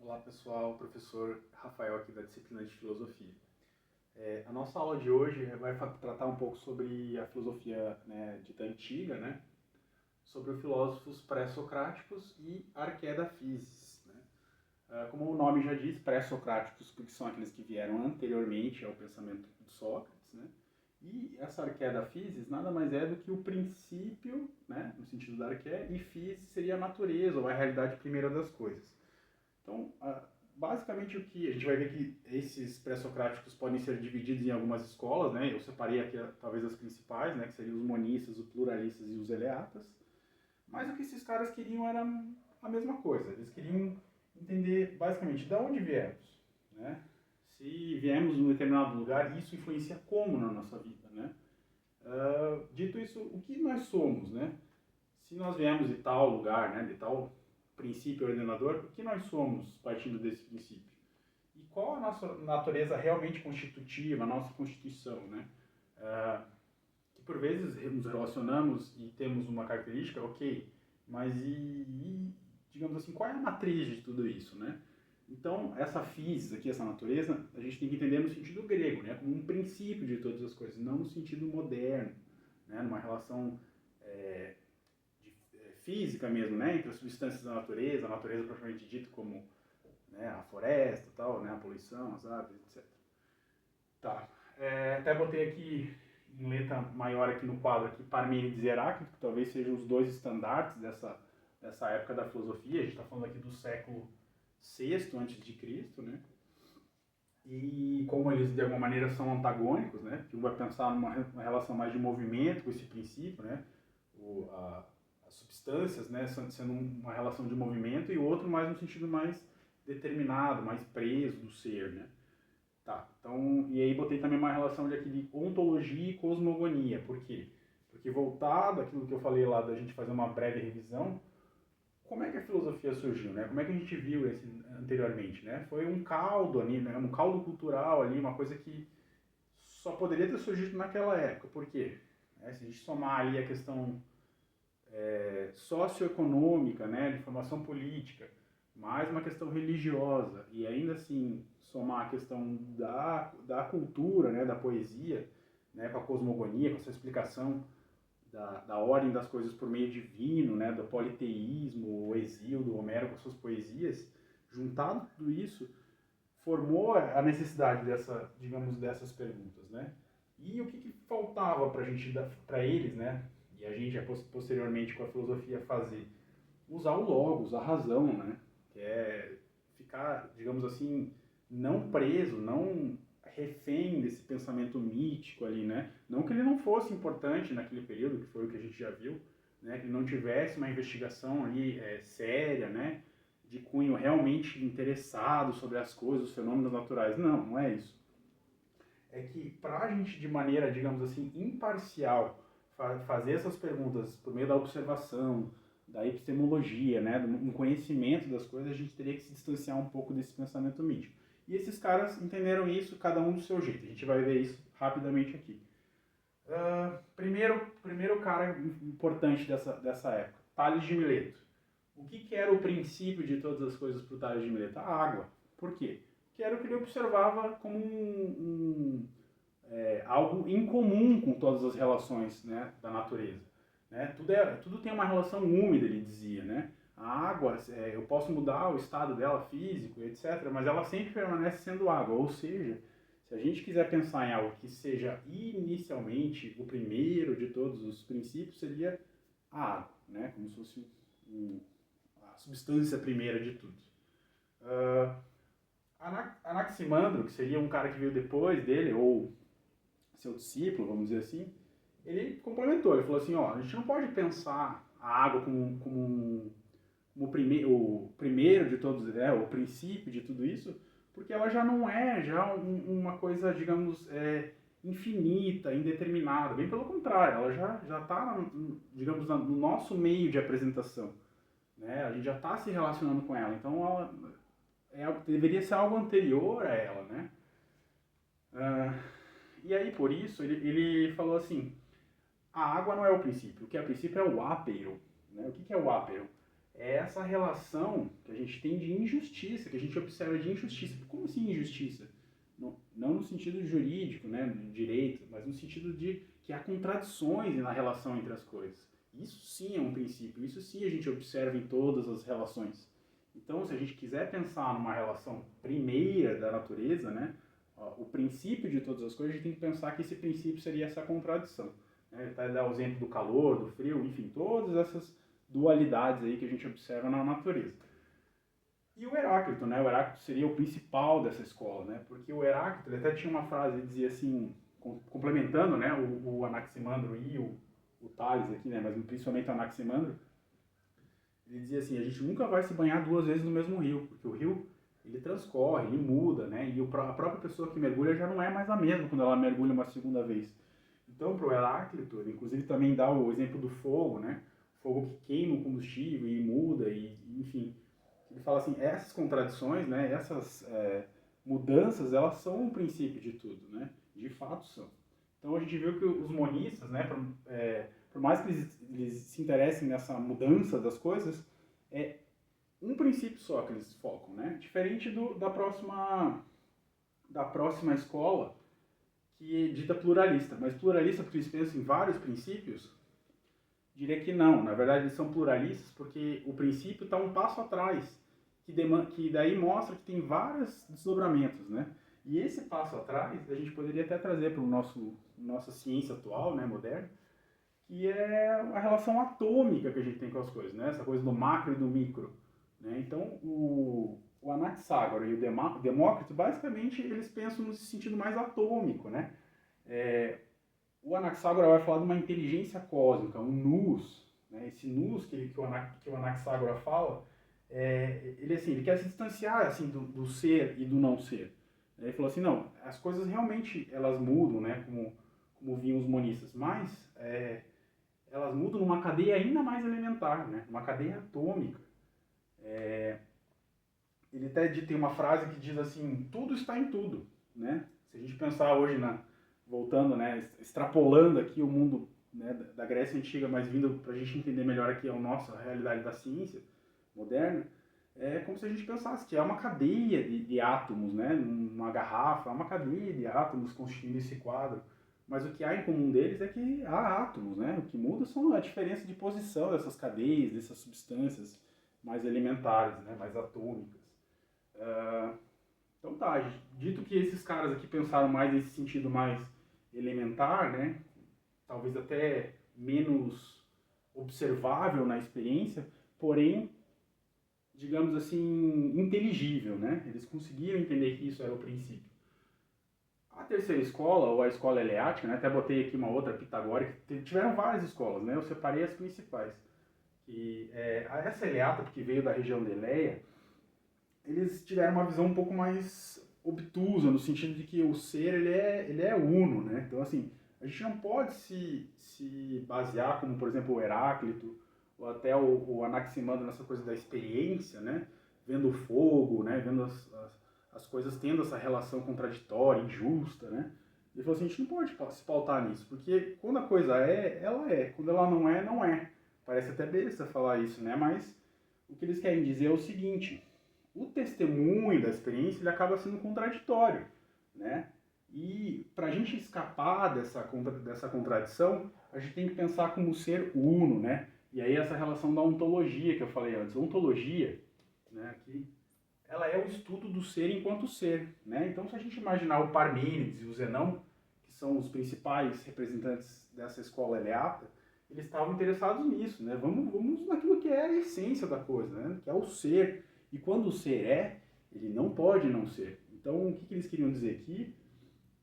Olá pessoal, professor Rafael aqui da disciplina de Filosofia. A nossa aula de hoje vai tratar um pouco sobre a filosofia, né, dita antiga, né, sobre os filósofos pré-socráticos e arqué da physis, né. Como o nome já diz, pré-socráticos porque são aqueles que vieram anteriormente ao pensamento de Sócrates, né, e essa arqué da physis nada mais é do que o princípio, né, no sentido da arqué, e physis seria a natureza ou a realidade primeira das coisas. Então, basicamente o que a gente vai ver que esses pré-socráticos podem ser divididos em algumas escolas, né? Eu separei aqui talvez as principais, né? Que seriam os monistas, os pluralistas e os eleatas. Mas o que esses caras queriam era a mesma coisa. Eles queriam entender basicamente de onde viemos, né? Se viemos de um determinado lugar, isso influencia como na nossa vida, né? Dito isso, o que nós somos, né? Se nós viemos de tal lugar, né, de tal princípio ordenador, o que nós somos partindo desse princípio? E qual a nossa natureza realmente constitutiva, a nossa constituição, né? Que por vezes nos relacionamos e temos uma característica, ok, mas digamos assim, qual é a matriz de tudo isso, né? Então, essa physis aqui, essa natureza, a gente tem que entender no sentido grego, né? Como um princípio de todas as coisas, não no sentido moderno, né? Numa relação é, física mesmo, né, entre as substâncias da natureza, a natureza propriamente dita como, né, a floresta, tal, né, a poluição, as aves, etc. Tá. Até botei aqui em letra maior aqui no quadro aqui Parmênides e Heráclito, que talvez sejam os dois estandartes dessa época da filosofia. A gente está falando aqui do século VI antes de Cristo, né? E como eles de alguma maneira são antagônicos, né? Que um vai pensar numa relação mais de movimento com esse princípio, né? O, a, as substâncias, né, sendo uma relação de movimento, e o outro mais no sentido mais determinado, mais preso do ser, né? Tá, então, e aí botei também uma relação de aqui de ontologia e cosmogonia. Por quê? Porque voltado àquilo que eu falei lá da gente fazer uma breve revisão, como é que a filosofia surgiu, né? Como é que a gente viu esse anteriormente, né? Foi um caldo ali, né? Um caldo cultural ali, uma coisa que só poderia ter surgido naquela época. Por quê? Se a gente somar ali a questão socioeconômica, né, de formação política, mais uma questão religiosa, e ainda assim somar a questão da cultura, né, da poesia, né, com a cosmogonia, com essa explicação da ordem das coisas por meio divino, né, do politeísmo, o exílio do Homero com suas poesias, juntado tudo isso, formou a necessidade dessas perguntas, né? E o que faltava para a gente, para eles, né? E a gente posteriormente com a filosofia fazer, usar o logos, a razão, né? Que é ficar, digamos assim, não preso, não refém desse pensamento mítico ali, né? Não que ele não fosse importante naquele período, que foi o que a gente já viu, né? Que ele não tivesse uma investigação ali séria, né? De cunho realmente interessado sobre as coisas, os fenômenos naturais. Não, não é isso. É que para a gente, de maneira, digamos assim, imparcial, fazer essas perguntas por meio da observação, da epistemologia, né, um conhecimento das coisas, a gente teria que se distanciar um pouco desse pensamento mítico. E esses caras entenderam isso, cada um do seu jeito. A gente vai ver isso rapidamente aqui. Primeiro cara importante dessa época, Tales de Mileto. O que era o princípio de todas as coisas para o Tales de Mileto? A água. Por quê? Que era o que ele observava como algo incomum com todas as relações, né, da natureza. Né? Tudo tem uma relação úmida, ele dizia. Né? A água, eu posso mudar o estado dela físico, etc., mas ela sempre permanece sendo água. Ou seja, se a gente quiser pensar em algo que seja inicialmente o primeiro de todos os princípios, seria a água, né? Como se fosse a substância primeira de tudo. Uh, Anaximandro, que seria um cara que veio depois dele, ou seu discípulo, vamos dizer assim, ele complementou, ele falou assim, ó, a gente não pode pensar a água como o primeiro de todos, né, o princípio de tudo isso, porque ela já não é já uma coisa, digamos, infinita, indeterminada, bem pelo contrário, ela já está, digamos, no nosso meio de apresentação, né, a gente já está se relacionando com ela, então ela deveria ser algo anterior a ela, né. E aí, por isso, ele falou assim, a água não é o princípio, o que é o princípio é o ápero. Né? O que é o ápero? É essa relação que a gente tem de injustiça, que a gente observa de injustiça. Como assim injustiça? Não no sentido jurídico, né, no direito, mas no sentido de que há contradições na relação entre as coisas. Isso sim é um princípio, isso sim a gente observa em todas as relações. Então, se a gente quiser pensar numa relação primeira da natureza, né, o princípio de todas as coisas, a gente tem que pensar que esse princípio seria essa contradição. Né? Até dar o exemplo do calor, do frio, enfim, todas essas dualidades aí que a gente observa na natureza. E o Heráclito, né? O Heráclito seria o principal dessa escola, né? Porque o Heráclito, ele até tinha uma frase, ele dizia assim, complementando, né, o Anaximandro e o Tales aqui, né, mas principalmente o Anaximandro, ele dizia assim, a gente nunca vai se banhar duas vezes no mesmo rio, porque o rio, ele transcorre, ele muda, né, e a própria pessoa que mergulha já não é mais a mesma quando ela mergulha uma segunda vez. Então, para o Heráclito, ele inclusive também dá o exemplo do fogo, né, fogo que queima o combustível e muda, e enfim, ele fala assim, essas contradições, né, essas mudanças, elas são o princípio de tudo, né, de fato são. Então a gente viu que os monistas, né, por mais que eles se interessem nessa mudança das coisas, é um princípio só que eles focam, né? Diferente da próxima escola, que é dita pluralista. Mas pluralista porque eles pensam em vários princípios, diria que não. Na verdade, eles são pluralistas porque o princípio está um passo atrás, que daí mostra que tem vários desdobramentos, né? E esse passo atrás, a gente poderia até trazer para nossa ciência atual, né, moderna, que é a relação atômica que a gente tem com as coisas, né? Essa coisa do macro e do micro. Né? Então, o Anaxágora e o Demócrito, basicamente, eles pensam no sentido mais atômico, né? O Anaxágora vai falar de uma inteligência cósmica, um nous, né? Esse nous que o Anaxágora fala, ele quer se distanciar assim, do ser e do não ser. Ele falou assim, não, as coisas realmente elas mudam, né? Como viam os monistas, mas elas mudam numa cadeia ainda mais elementar, né? Uma cadeia atômica. Ele até tem uma frase que diz assim, tudo está em tudo, né? Se a gente pensar hoje, voltando, né, extrapolando aqui o mundo, né, da Grécia Antiga, mas vindo para a gente entender melhor aqui a nossa realidade da ciência moderna, é como se a gente pensasse que é uma cadeia de átomos, né? Uma garrafa, é uma cadeia de átomos constituindo esse quadro. Mas o que há em comum deles é que há átomos, né? O que muda são a diferença de posição dessas cadeias, dessas substâncias mais elementares, né? Mais atômicas. Então tá, dito que esses caras aqui pensaram mais nesse sentido mais elementar, né? Talvez até menos observável na experiência, porém, digamos assim, inteligível, né? Eles conseguiram entender que isso era o princípio. A terceira escola, ou a escola eleática, né? Até botei aqui uma outra pitagórica, tiveram várias escolas, né? Eu separei as principais. Essa eleata, que veio da região de Eleia, eles tiveram uma visão um pouco mais obtusa, no sentido de que o ser ele é uno, né? Então, assim, a gente não pode se basear, como por exemplo o Heráclito, ou até o Anaximandro nessa coisa da experiência, né? Vendo o fogo, né? Vendo as coisas tendo essa relação contraditória, injusta, né? Ele falou assim, a gente não pode se pautar nisso, porque quando a coisa ela é. Quando ela não é, não é. Parece até besta falar isso, né? Mas o que eles querem dizer é o seguinte, o testemunho da experiência ele acaba sendo contraditório, né? E para a gente escapar dessa contradição, a gente tem que pensar como ser uno, né? E aí essa relação da ontologia que eu falei antes. A ontologia, né, aqui, ela é o estudo do ser enquanto ser, né? Então se a gente imaginar o Parmênides e o Zenão, que são os principais representantes dessa escola eleata, eles estavam interessados nisso, né? Vamos naquilo que é a essência da coisa, né? Que é o ser. E quando o ser ele não pode não ser. Então, o que eles queriam dizer aqui?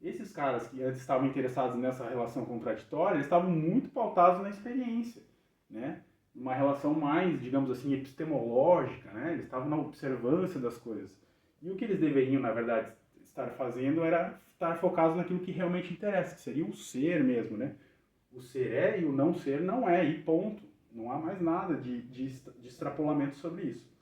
Esses caras que antes estavam interessados nessa relação contraditória, eles estavam muito pautados na experiência, né? Uma relação mais, digamos assim, epistemológica, né? Eles estavam na observância das coisas. E o que eles deveriam, na verdade, estar fazendo era estar focados naquilo que realmente interessa, que seria o ser mesmo, né? O ser é e o não ser não é, e ponto. Não há mais nada de extrapolamento sobre isso.